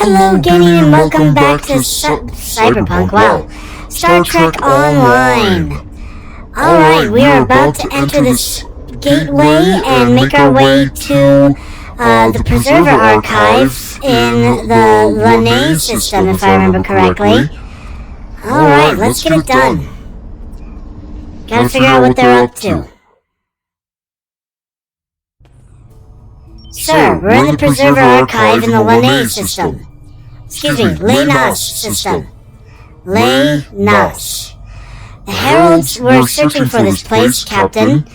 Hello, gaming, and welcome back to Cyberpunk. Wow. Star Trek Online. Alright, we are about to enter this gateway and make our way to the Preserver Archive in the DigitLninja system, if I remember correctly. Alright, let's get it done. Gotta figure out what they're up to. Sir, we're in the Preserver Archive in the DigitLninja system. Excuse me, DigitLninja system. DigitLninja. The Heralds were searching for this place, Captain.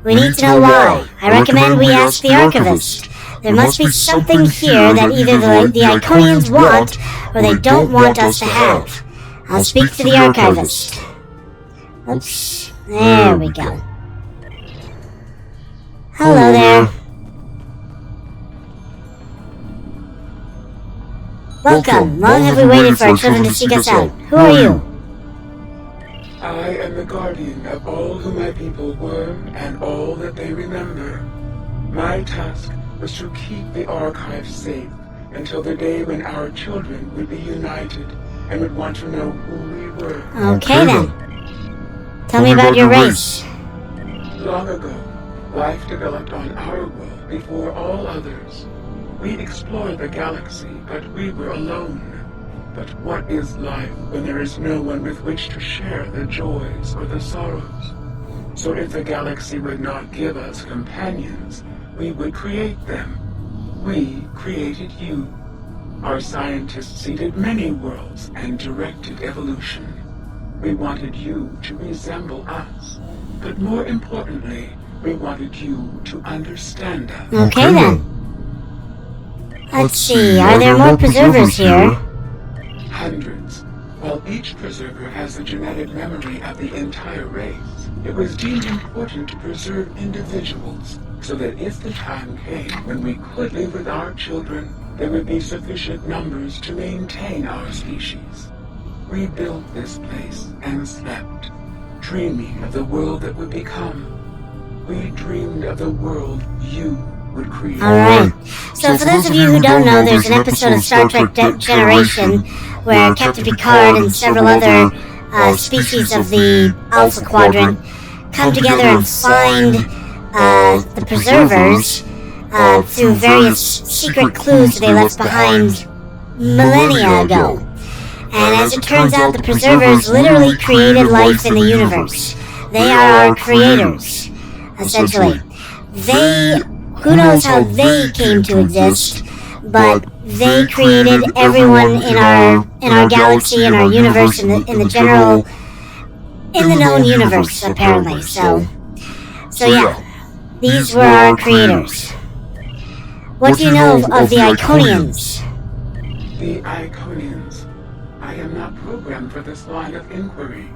We need to know why. I recommend we ask the Archivist. There must be something here that either the Iconians want, or they don't want us to have. I'll speak to the Archivist. Oops. There we go. Hello there. Welcome. Long have we waited for our children to seek us out. Who are you? I am the guardian of all who my people were and all that they remember. My task was to keep the archive safe until the day when our children would be united and would want to know who we were. Okay then. Tell me about your race. Long ago, life developed on our world before all others. We explored the galaxy, but we were alone. But what is life when there is no one with which to share the joys or the sorrows? So if the galaxy would not give us companions, we would create them. We created you. Our scientists seeded many worlds and directed evolution. We wanted you to resemble us. But more importantly, we wanted you to understand us. Okay then. Let's see, are there more preservers here? Hundreds. While each preserver has the genetic memory of the entire race, it was deemed important to preserve individuals, so that if the time came when we could live with our children, there would be sufficient numbers to maintain our species. We built this place and slept, dreaming of the world that would become. We dreamed of the world you would create. Alright, so for those of you who don't know, there's an episode of Star Trek Generation where Captain Picard and several other species of the Alpha Quadrant come together and find the preservers through various secret clues they left behind millennia ago. And as it turns out, the preservers literally created life in the universe. They are our creators, essentially. Who knows how they came to exist, but they created everyone in our galaxy, in our universe, in the known universe, apparently. So yeah, these were our creators. What do you know of the Iconians? The Iconians. I am not programmed for this line of inquiry.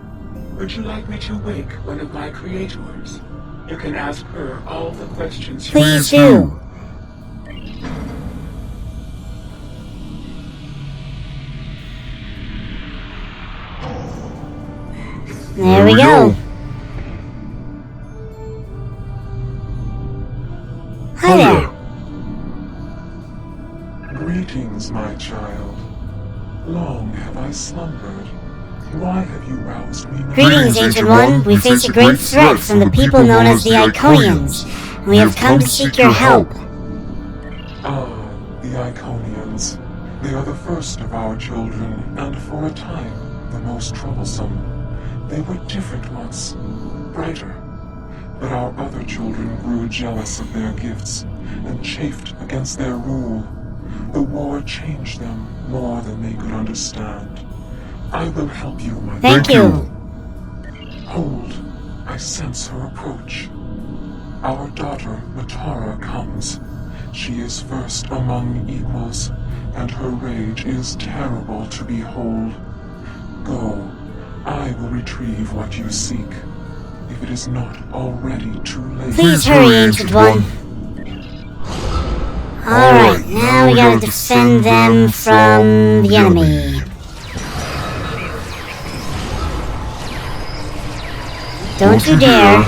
Would you like me to wake one of my creators? You can ask her all the questions you Please do. There we go. Hi there. Greetings, my child. Long have I slumbered. Why have you roused me now? Greetings, Ancient One. We face a great threat from the people known as the Iconians. We have come to seek your help. Ah, the Iconians. They are the first of our children, and for a time, the most troublesome. They were different once, brighter. But our other children grew jealous of their gifts, and chafed against their rule. The war changed them more than they could understand. I will help you, my Thank you. Hold. I sense her approach. Our daughter, Matara, comes. She is first among equals, and her rage is terrible to behold. Go. I will retrieve what you seek, if it is not already too late. Please hurry, Ancient One. Alright, now we gotta defend them from the enemy. Don't you dare.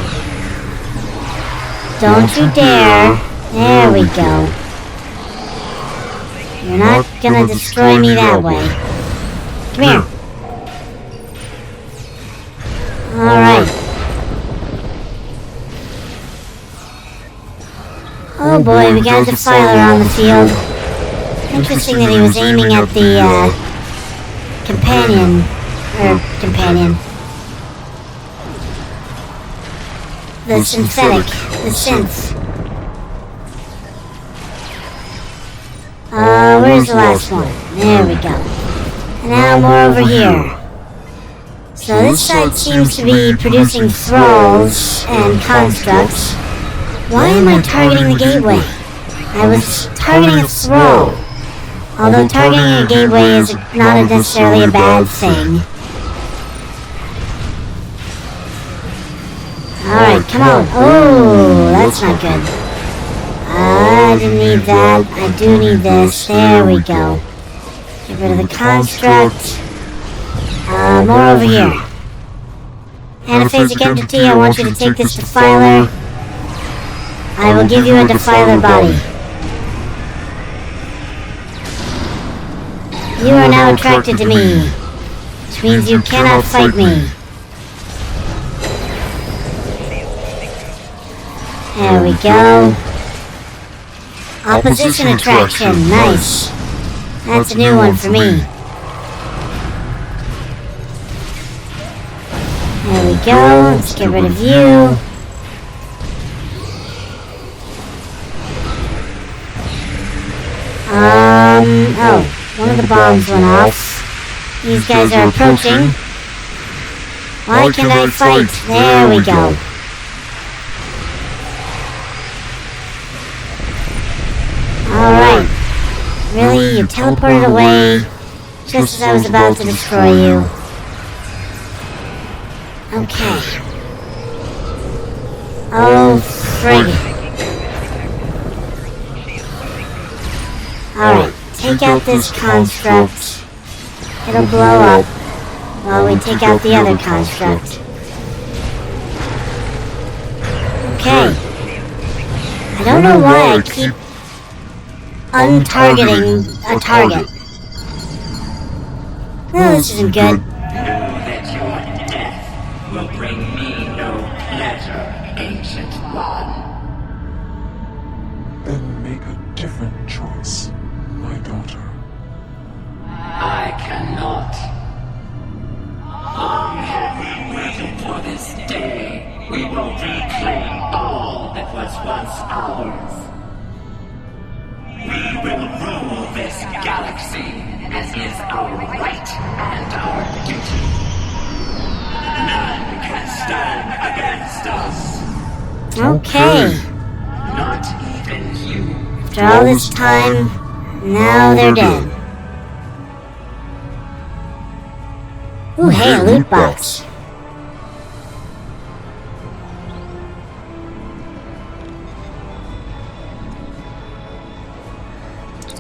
Don't you dare. There we go. You're not gonna destroy me that way. Come here. Alright. Oh boy, we got a defiler on the field. Interesting that he was aiming at the, companion. The synthetic. The synth. Where's the last one? There we go. And now more over here. So this side seems to be producing thralls and constructs. Why am I targeting the gateway? I was targeting a thrall. Although targeting a gateway is not necessarily a bad thing. Alright, come on. Oh, that's not good. I didn't need that. I do need this. There we go. Get rid of the construct. More over here. Anaphasic entity, I want you to take this defiler. I will give you a defiler body. You are now attracted to me, which means you cannot fight me. There we go. Opposition attraction, nice. That's a new one for me. There we go, let's get rid of you. Oh, one of the bombs went off. These guys are approaching. Why can't I fight? There we go. Alright. Really? You teleported away just as I was about to destroy you. Okay. Oh, frig. Alright, take out this construct. It'll blow up while we take out the other construct. Okay. I don't know why I keep untargeting a target. No, this isn't good. That your death will bring me no pleasure, ancient one. Then make a different choice, my daughter. I cannot. Long have we waited for this day. We will reclaim all that was once ours. We will rule this galaxy as is our right and our duty. None can stand against us. Okay. Not even you. After all this time, now they're dead. Ooh, hey, a loot box.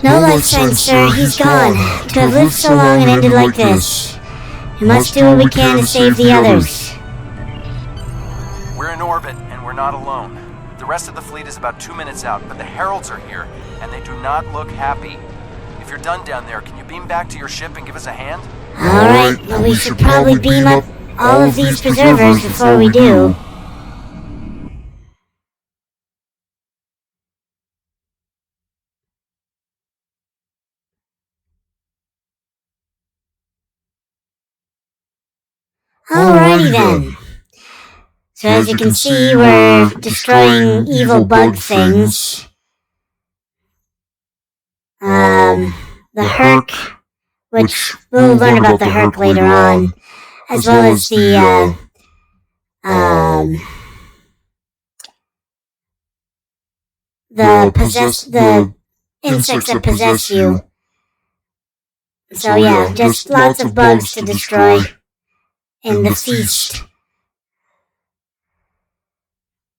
No life sign, sir. He's gone. To have lived so long and ended like this. We must do what we can to save the others. We're in orbit, and we're not alone. The rest of the fleet is about 2 minutes out, but the Heralds are here, and they do not look happy. If you're done down there, can you beam back to your ship and give us a hand? Alright, but we should probably beam up all of these preservers before we do. Alrighty then. So as you can see, we're destroying evil bug things. The Herc, which we'll learn about the Herc later on, as well as the insects that possess you. So yeah, just lots of bugs to destroy in the feast.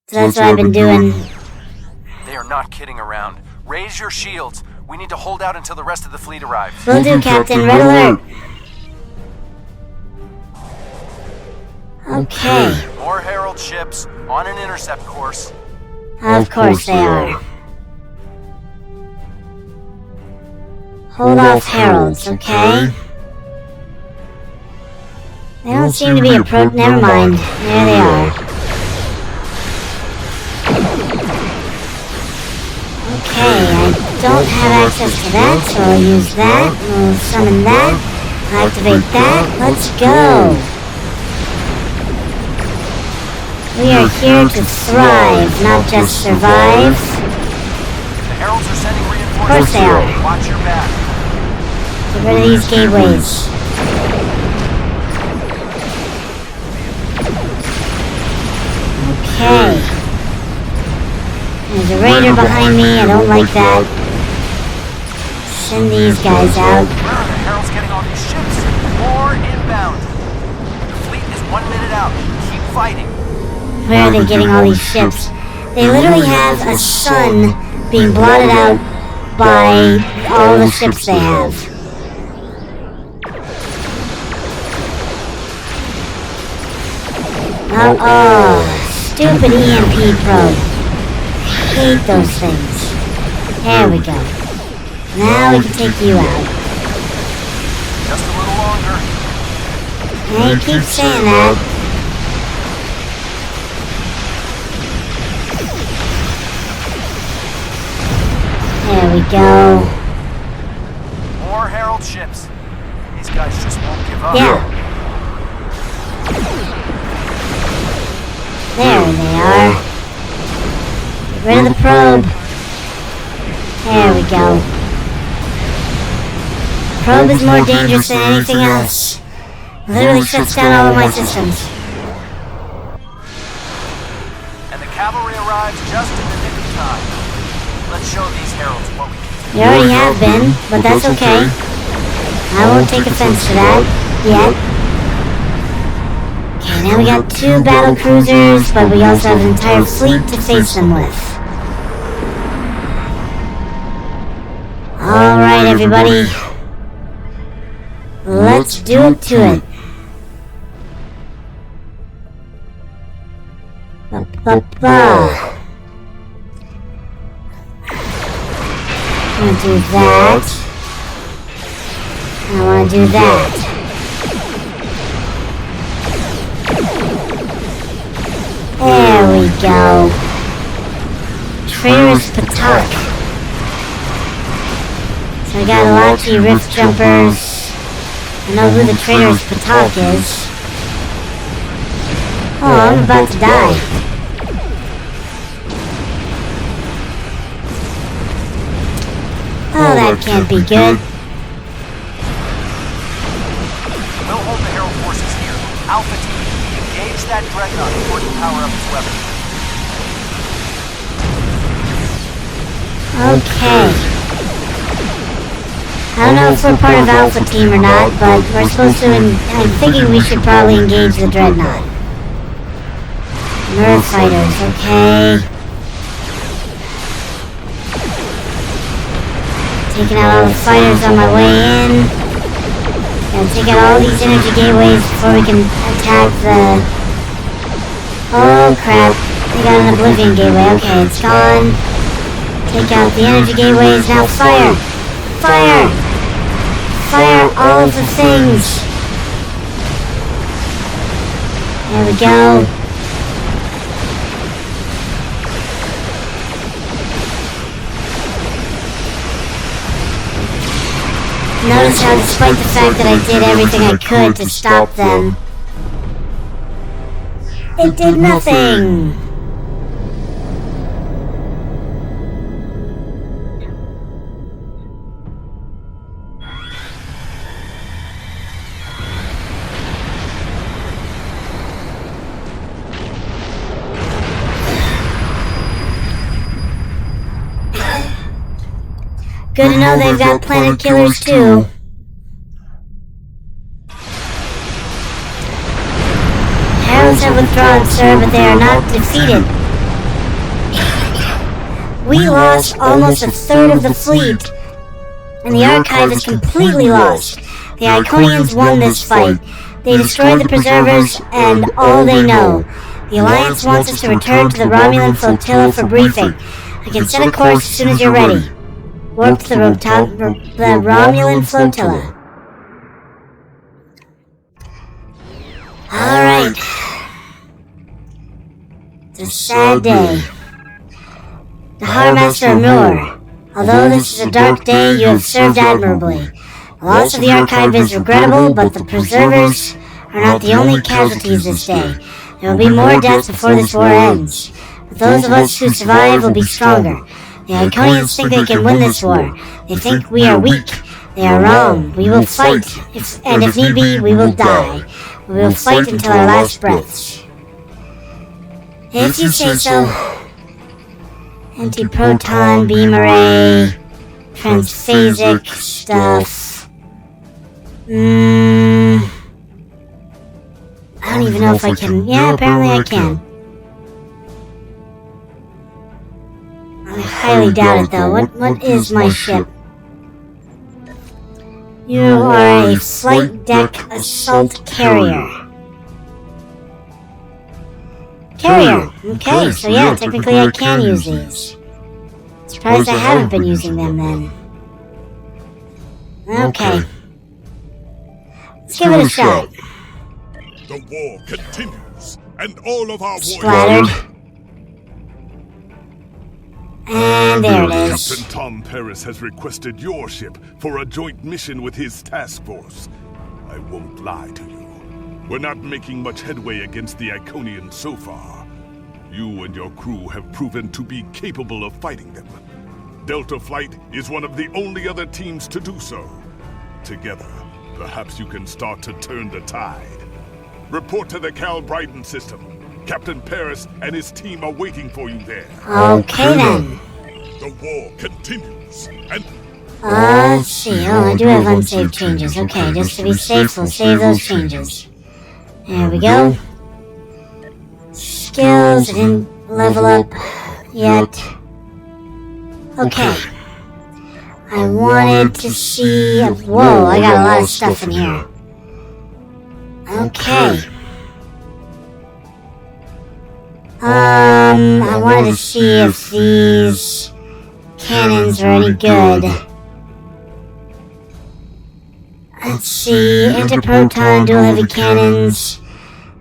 So that's what I've been doing. They are not kidding around. Raise your shields. We need to hold out until the rest of the fleet arrives. Will do, Captain. Red alert. Okay. More Herald ships on an intercept course. Of course they are. Hold off heralds, okay? They don't seem to be never mind. There they are. Okay, I don't have access to that, so I'll use that. We'll summon that. Activate that. Let's go! We are here to thrive, not just survive. The heralds are sending reinforcements. Of course they are. Watch your back. Get rid of these gateways. Okay. There's a raider behind me, I don't like that. Send these guys out. Where are the heralds getting all these ships? More inbound. The fleet is 1 minute out. Keep fighting. Where are they getting all these ships? They literally have a sun being blotted out by all the ships they have. Oh, stupid EMP probe. Hate those things. There we go. Now we can take you out. Just a little longer. Hey, keep saying that. There we go. More herald ships. These guys just won't give up. Yeah. There they are. Get rid of the probe. There we go. Probe is more dangerous than anything else. Literally shuts down all of my systems. And the cavalry arrives just in the nick of time. Let's show these heralds what we can do. You already have been, but that's okay. I won't take offense to that yet. Okay, now we got 2 battle cruisers, but we also have an entire fleet to face them with. Alright, everybody. Let's do it to it. Ba-ba-ba. I'm gonna do that. I wanna do that. There we go. Traitorous Patak. So I got Alachi Rift Jumpers. I know who the Traitorous Patak is. Oh, I'm about to die. Oh, that can't be good. We'll hold the herald forces here. Alpha Team, engage that dreadnought before you power up its weapon. Okay. I don't know if we're part of Alpha Team or not, but we're supposed to, I'm thinking we should probably engage the dreadnought. Nerve fighters, okay. Taking out all the fighters on my way in. Gotta take out all these energy gateways before we can attack the... Oh crap, they got an Oblivion gateway. Okay, it's gone. Take out the energy gateways, now fire! Fire! Fire all of the things! There we go. Notice how despite the fact that I did everything I could to stop them, it did nothing! Good to know they've got planet killers too. Heralds have withdrawn, sir, but they are not defeated. We lost almost a third of the fleet, and the Archive is completely lost. The Iconians won this fight. They destroyed the Preservers, and all they know. The Alliance wants us to return to the Romulan flotilla for briefing. I can set a course as soon as you're ready. warp to the Romulan flotilla. Alright. It's a sad day. The Harmaster Amur, although this is a dark day, you have served admirably. The loss of the archive is regrettable, but the preservers are not the only casualties this day. There will be more deaths before this war ends. But those of us who survive will be stronger. The Iconians think they can win this war. They think we are weak. They are wrong. We will fight, and if need be, we will die. We will fight until our last breaths. If you say so. Anti-proton beam array, transphasic stuff. I don't even know if I can. Yeah, apparently I can. I highly doubt it though. What is my ship? You are a flight deck assault carrier. Carrier! Okay, so yeah, technically I can use these. Surprised I haven't been using them then. Okay. Let's give it a shot. The war continues, and all of our Splattered. And there it is. Captain Tom Paris has requested your ship for a joint mission with his task force. I won't lie to you. We're not making much headway against the Iconians so far. You and your crew have proven to be capable of fighting them. Delta Flight is one of the only other teams to do so. Together, perhaps you can start to turn the tide. Report to the Cal Bryden system. Captain Paris and his team are waiting for you there. Okay then. The war continues, and... Let's see. Oh, I do have unsaved changes. Okay, just to be safe, we'll save those changes. There we go. Skills, I didn't level up yet. Okay. I wanted to see... Whoa, I got a lot of stuff in here. Okay. I wanted to see if these cannons are any good. Let's see, anti-proton dual heavy cannons,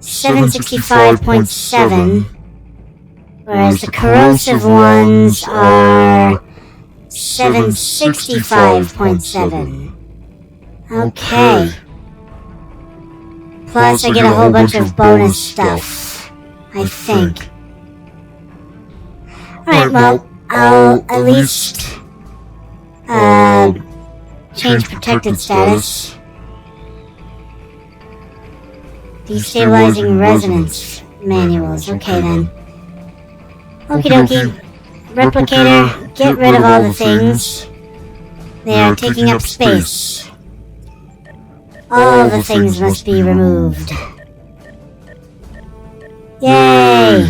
765.7, whereas the corrosive ones are 765.7. Okay. Plus I get a whole bunch of bonus stuff, I think. Alright, well, I'll at least change protected status. Destabilizing resonance manuals. Okay then. Okie dokie. Replicator, get rid of all the things. They are taking up space. All the things must be removed. Yay!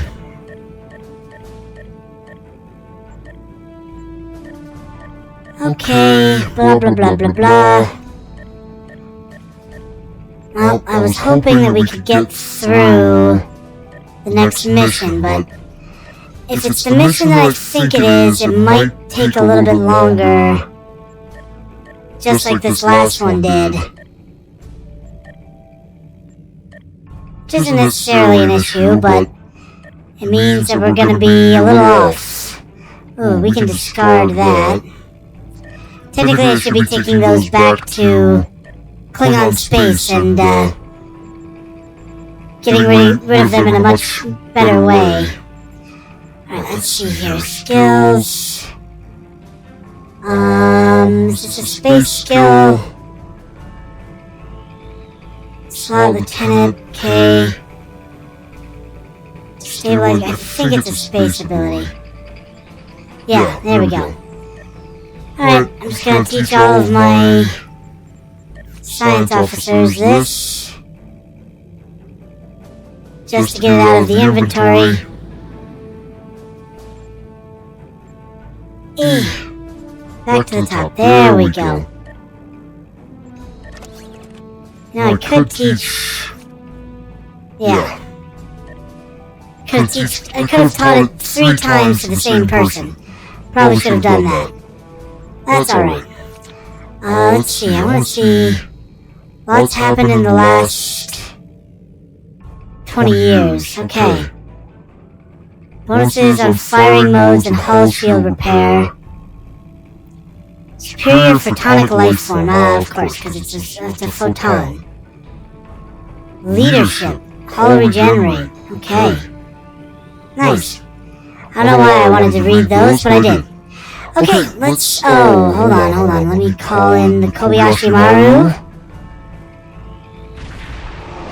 Okay, blah blah blah blah blah. Well, I was hoping that we could get through the next mission, but if it's the mission that I think it is, it might take a little bit longer. Just like this last one did. Which isn't necessarily an issue, but it means that we're gonna be a little off. Ooh, we can discard that. Technically, I should be taking those back to Klingon space and getting rid of them in a much better way. Alright, let's see here. Skills. Is this a space skill? Slot Lieutenant, okay. Stabilize, I think it's a space ability. Yeah, there we go. Alright, I'm just gonna teach all of my science officers this. Just to get it out of the inventory. Back to the top. There we go. Now I could teach... Yeah. I could have taught it 3 times to the same person. Probably should have done that. That's alright. Let's see, I want to see what's happened in the last 20 years. Okay. Bonuses on firing modes and hull shield repair. Superior photonic life form. Of course, because it's a photon. Leadership. Hull regenerate. Okay. Nice. I don't know why I wanted to read those, but I did. Okay, let's... Oh, hold on. Let me call in the Kobayashi Maru.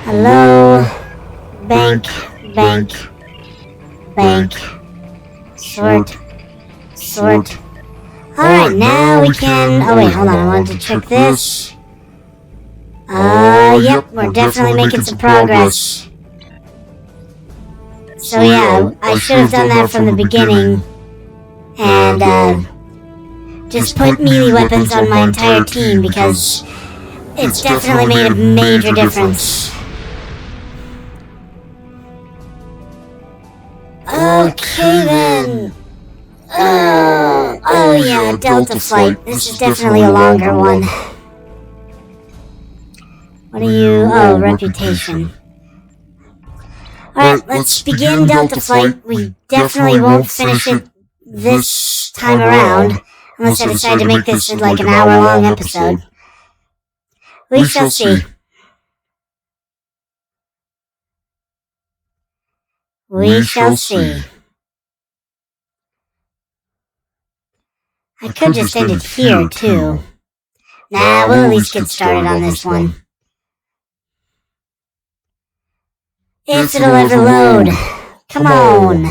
Hello. Bank. Sort. Alright, now we can... Oh wait, hold on, I wanted to check this. Yep, we're definitely making some progress. So yeah, I should have done that from the beginning. And, just put melee weapons on my entire team because it's definitely made a major difference. Okay then. Oh yeah, Delta Flight. This is definitely a longer one. What are you... Oh, reputation. Alright, let's begin Delta Flight. We definitely won't finish it this time around, unless I decide to make this like an hour-long episode. We shall see. We shall see. I could just end it here, too. Nah, we'll at least get started on this one. If it'll ever load. Come on.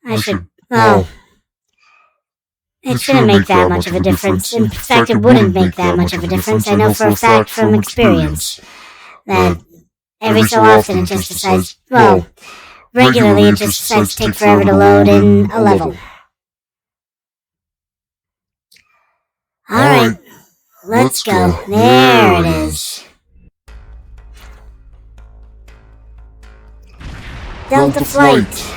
I should... Oh. It shouldn't make that much of a difference. In fact, it wouldn't make that much of a difference. I know for a fact from experience that every so often it just decides... Well, regularly it just decides to take forever to load in a level. Alright. Let's go. There it is. Delta Flight.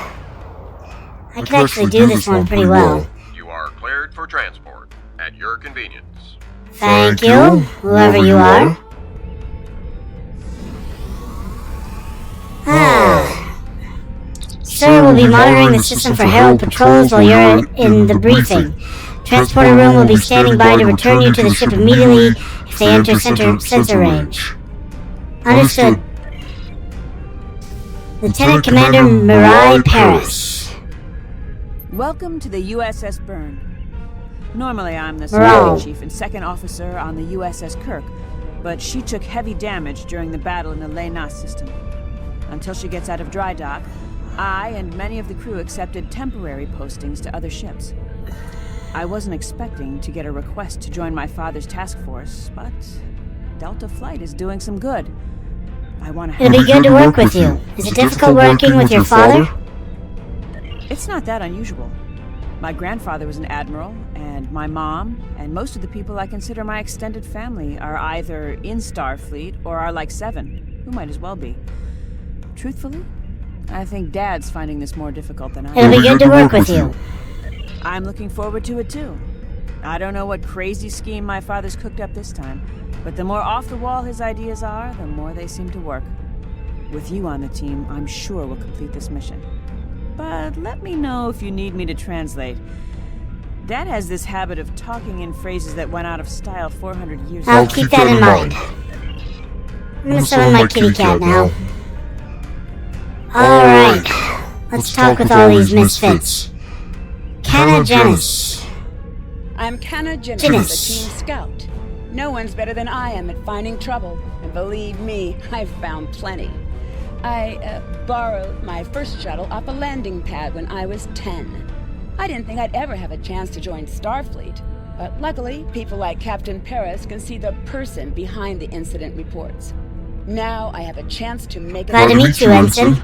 I can actually do this one pretty well. You are cleared for transport at your convenience. Thank you, whoever you are. Sir, we'll be monitoring the system for Herald patrols while you're in the briefing. Transporter room will be standing by to return you to the ship immediately if they enter sensor range. Understood. Lieutenant Commander Mirai Paris. Welcome to the USS Byrne. Normally I'm the security chief and second officer on the USS Kirk, but she took heavy damage during the battle in the Lena system. Until she gets out of dry dock, I and many of the crew accepted temporary postings to other ships. I wasn't expecting to get a request to join my father's task force, but Delta Flight is doing some good. I want to... It'll be good to work with you. Is it difficult working with your father? It's not that unusual. My grandfather was an admiral, and my mom, and most of the people I consider my extended family are either in Starfleet or are like Seven, who might as well be. Truthfully, I think Dad's finding this more difficult than I am. It'll be good to work with you. I'm looking forward to it too. I don't know what crazy scheme my father's cooked up this time, but the more off-the-wall his ideas are, the more they seem to work. With you on the team, I'm sure we'll complete this mission. But let me know if you need me to translate. Dad has this habit of talking in phrases that went out of style 400 years ago. I'll keep that in mind. I'm gonna summon my kitty cat now. Alright, let's talk with all these misfits. Canna Janice. I'm Canna Janice, the team scout. No one's better than I am at finding trouble, and believe me, I've found plenty. I borrowed my first shuttle off a landing pad when I was 10. I didn't think I'd ever have a chance to join Starfleet, but luckily, people like Captain Paris can see the person behind the incident reports. Now I have a chance to make Glad to meet you, Ensign.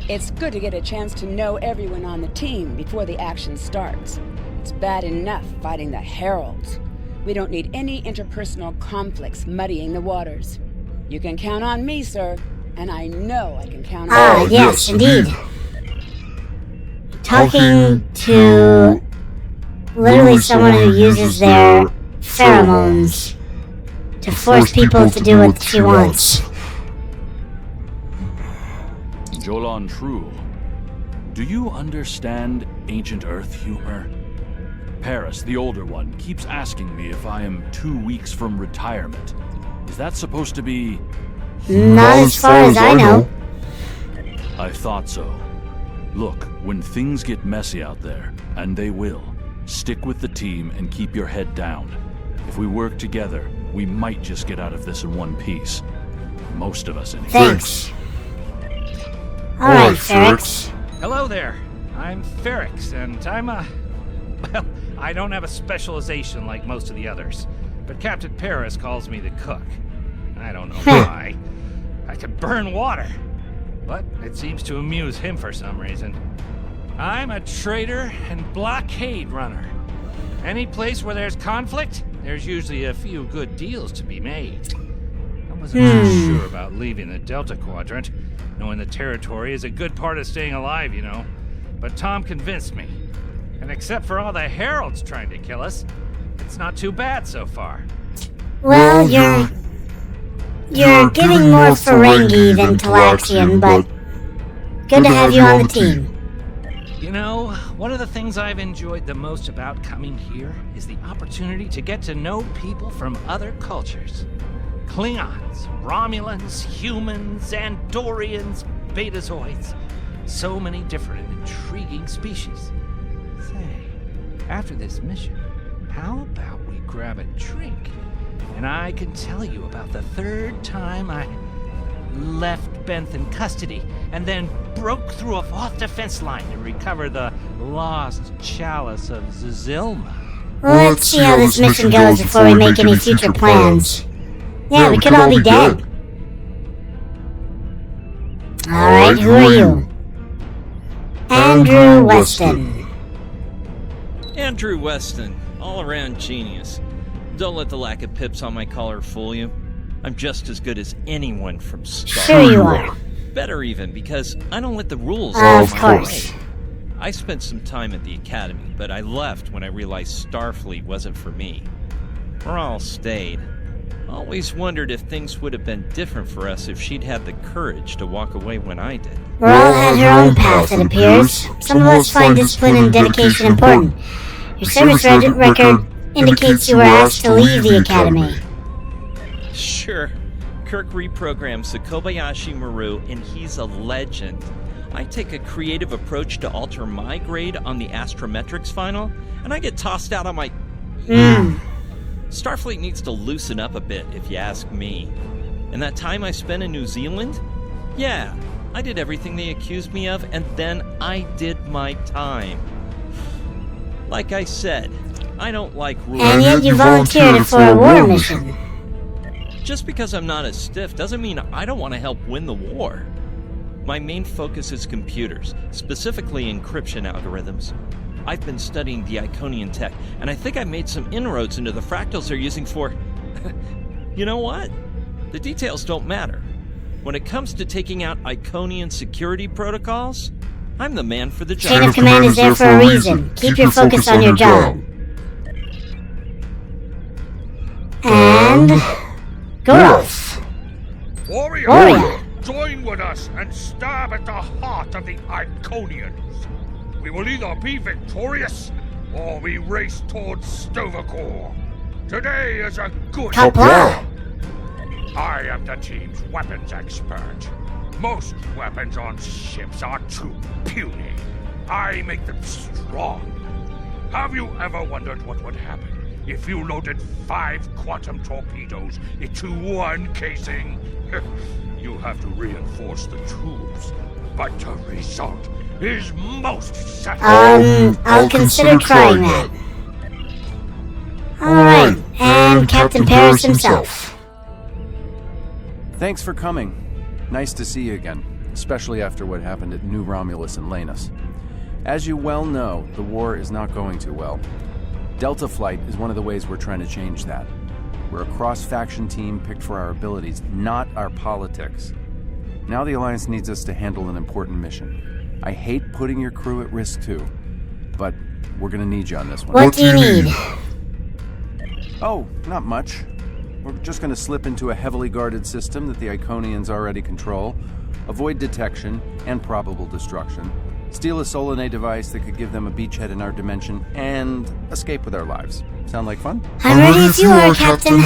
It's good to get a chance to know everyone on the team before the action starts. It's bad enough fighting the Heralds. We don't need any interpersonal conflicts muddying the waters. You can count on me, sir, and I know I can count on you. Yes, indeed. talking to literally someone who uses their pheromones to force people to do what she wants. Jolan True, do you understand ancient Earth humor? Paris, the older one, keeps asking me if I am 2 weeks from retirement. Is that supposed to be... Not as far as I know. I thought so. Look, when things get messy out there, and they will, stick with the team and keep your head down. If we work together, we might just get out of this in one piece. Most of us anyway. Thanks. Alright, Ferrix. Hello there. I'm Ferrix, and I'm well, I don't have a specialization like most of the others, but Captain Paris calls me the cook. I don't know why. I can burn water, but it seems to amuse him for some reason. I'm a trader and blockade runner. Any place where there's conflict, there's usually a few good deals to be made. I wasn't so sure about leaving the Delta Quadrant, knowing the territory is a good part of staying alive, you know. But Tom convinced me. And except for all the heralds trying to kill us, it's not too bad so far. Well, you're getting more Ferengi than Talaxian, but good to have you on the team. You know, one of the things I've enjoyed the most about coming here is the opportunity to get to know people from other cultures. Klingons, Romulans, humans, Andorians, Betazoids. So many different and intriguing species. Say, after this mission, how about we grab a drink? And I can tell you about the third time I left Benth in custody and then broke through a fourth defense line to recover the lost chalice of Zilma. Well, let's see how this mission goes before we make any future plans. Yeah, we could all be dead. Alright, who are you? Andrew Weston. Andrew Weston, all-around genius. Don't let the lack of pips on my collar fool you. I'm just as good as anyone from Star. Sure you are. Better even, because I don't let the rules Of course. I spent some time at the Academy, but I left when I realized Starfleet wasn't for me. Ral stayed. Always wondered if things would have been different for us if she'd had the courage to walk away when I did. Ral had her own path, it appears. Some of us find discipline and dedication important. Your service record indicates you were asked to leave the Academy. Sure. Kirk reprograms the Kobayashi Maru, and he's a legend. I take a creative approach to alter my grade on the astrometrics final, and I get tossed out on my... Starfleet needs to loosen up a bit, if you ask me. And that time I spent in New Zealand? Yeah, I did everything they accused me of, and then I did my time. Like I said, I don't like rules. And yet you volunteered for a war mission. Just because I'm not as stiff doesn't mean I don't want to help win the war. My main focus is computers, specifically encryption algorithms. I've been studying the Iconian tech, and I think I made some inroads into the fractals they're using for... You know what? The details don't matter. When it comes to taking out Iconian security protocols, I'm the man for the job. Chain of command is there for a reason. Keep your focus on your job. And... Goroth. Warrior, join with us and stab at the heart of the Iconians. We will either be victorious, or we race towards Stovacor. Today is a good day. I am the team's weapons expert. Most weapons on ships are too puny. I make them strong. Have you ever wondered what would happen if you loaded 5 quantum torpedoes into one casing? You have to reinforce the tubes, but the result is most satisfying. I'll consider trying that. Alright, and Captain Paris himself. Thanks for coming. Nice to see you again, especially after what happened at New Romulus and Lanus. As you well know, the war is not going too well. Delta Flight is one of the ways we're trying to change that. We're a cross-faction team picked for our abilities, not our politics. Now the Alliance needs us to handle an important mission. I hate putting your crew at risk too, but we're gonna need you on this one. What do you need? Oh, not much. We're just gonna slip into a heavily guarded system that the Iconians already control, avoid detection and probable destruction, steal a Solanae device that could give them a beachhead in our dimension, and escape with our lives. Sound like fun? I'm ready if you are, Captain.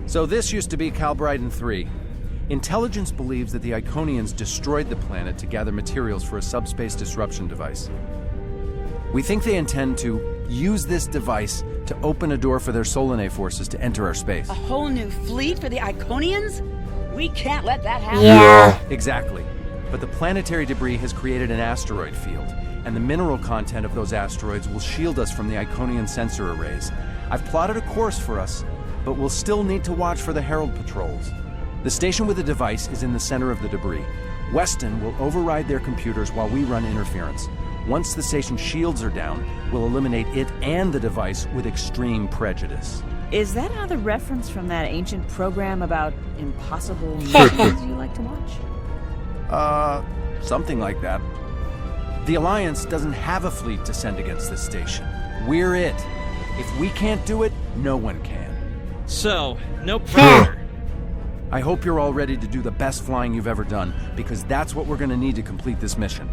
So this used to be Calbrighton 3. Intelligence believes that the Iconians destroyed the planet to gather materials for a subspace disruption device. We think they intend to use this device to open a door for their Solanae forces to enter our space. A whole new fleet for the Iconians? We can't let that happen. Yeah. Exactly. But the planetary debris has created an asteroid field, and the mineral content of those asteroids will shield us from the Iconian sensor arrays. I've plotted a course for us, but we'll still need to watch for the Herald patrols. The station with the device is in the center of the debris. Weston will override their computers while we run interference. Once the station's shields are down, we'll eliminate it and the device with extreme prejudice. Is that another reference from that ancient program about impossible missions you like to watch? Something like that. The Alliance doesn't have a fleet to send against this station. We're it. If we can't do it, no one can. So, no pressure. I hope you're all ready to do the best flying you've ever done, because that's what we're gonna need to complete this mission.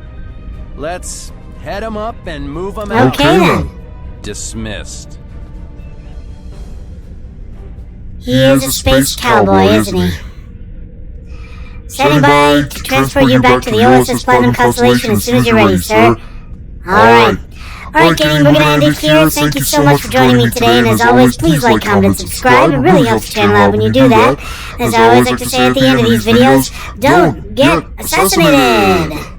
Let's head them up and move them out. Okay then. Dismissed. He is a space cowboy, isn't he? Standing by to transfer you back to the OSS Platinum Constellation as soon as you're ready, sir. Alright. Alright, gang, we're gonna end it here. Thank you so much for joining me today, and as always, please like, comment, and subscribe. It really helps the channel out when you do that. As I always like to say at the end of these videos, don't get assassinated!